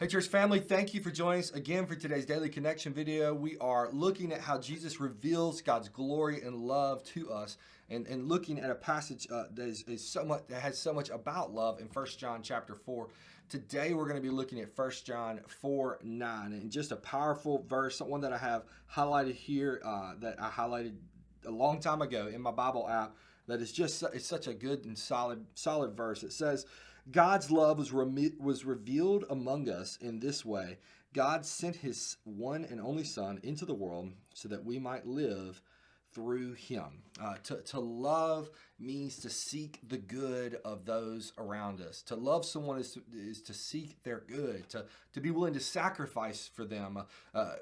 Hey church family, thank you for joining us again for today's Daily Connection video. We are looking at how Jesus reveals God's glory and love to us and looking at a passage that has so much about love in 1 John chapter 4. Today we're going to be looking at 1 John 4:9, and just a powerful verse, one that I have highlighted here that I highlighted a long time ago in my Bible app that is just it's such a good and solid verse. It says, God's love was revealed among us in this way. God sent his one and only Son into the world so that we might live through him. To love means to seek the good of those around us. To love someone is to seek their good, to be willing to sacrifice for them.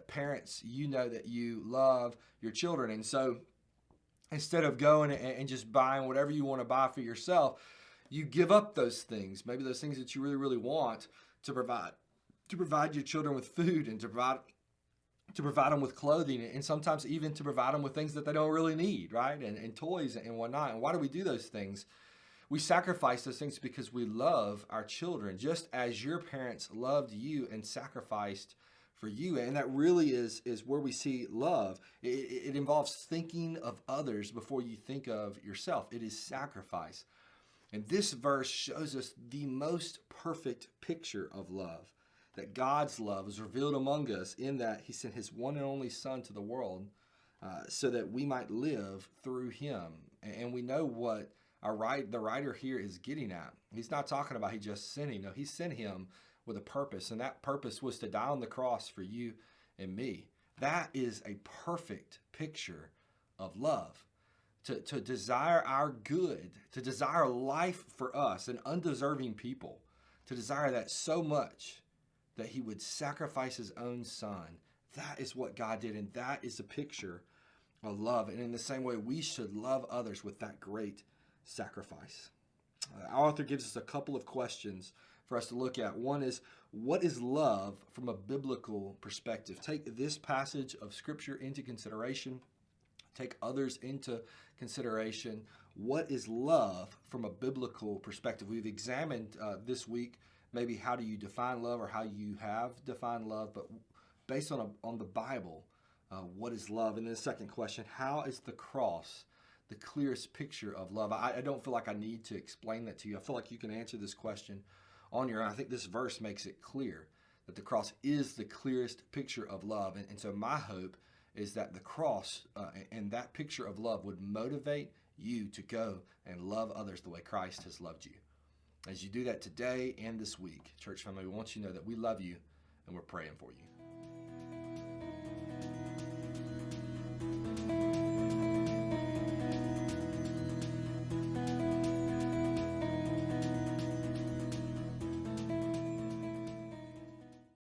Parents, you know that you love your children. And so instead of going and just buying whatever you want to buy for yourself, you give up those things, maybe those things that you really, really want to provide your children with food and to provide them with clothing, and sometimes even to provide them with things that they don't really need, right? And toys and whatnot. And why do we do those things? We sacrifice those things because we love our children, just as your parents loved you and sacrificed for you. And that really is where we see love. It involves thinking of others before you think of yourself. It is sacrifice. And this verse shows us the most perfect picture of love, that God's love is revealed among us in that he sent his one and only Son to the world so that we might live through him. And we know what the writer here is getting at. He's not talking about he just sent him. No, he sent him with a purpose, and that purpose was to die on the cross for you and me. That is a perfect picture of love. To desire our good, to desire life for us, an undeserving people, to desire that so much that he would sacrifice his own Son. That is what God did, and that is a picture of love. And in the same way, we should love others with that great sacrifice. Our author gives us a couple of questions for us to look at. One is, what is love from a biblical perspective? Take this passage of Scripture into consideration. Take others into consideration. What is love from a biblical perspective? We've examined this week maybe how do you define love or how you have defined love, but based on the Bible, what is love? And then the second question, how is the cross the clearest picture of love? I don't feel like I need to explain that to you. I feel like you can answer this question on your own. I think this verse makes it clear that the cross is the clearest picture of love. And so my hope is that the cross and that picture of love would motivate you to go and love others the way Christ has loved you. As you do that today and this week, church family, we want you to know that we love you and we're praying for you.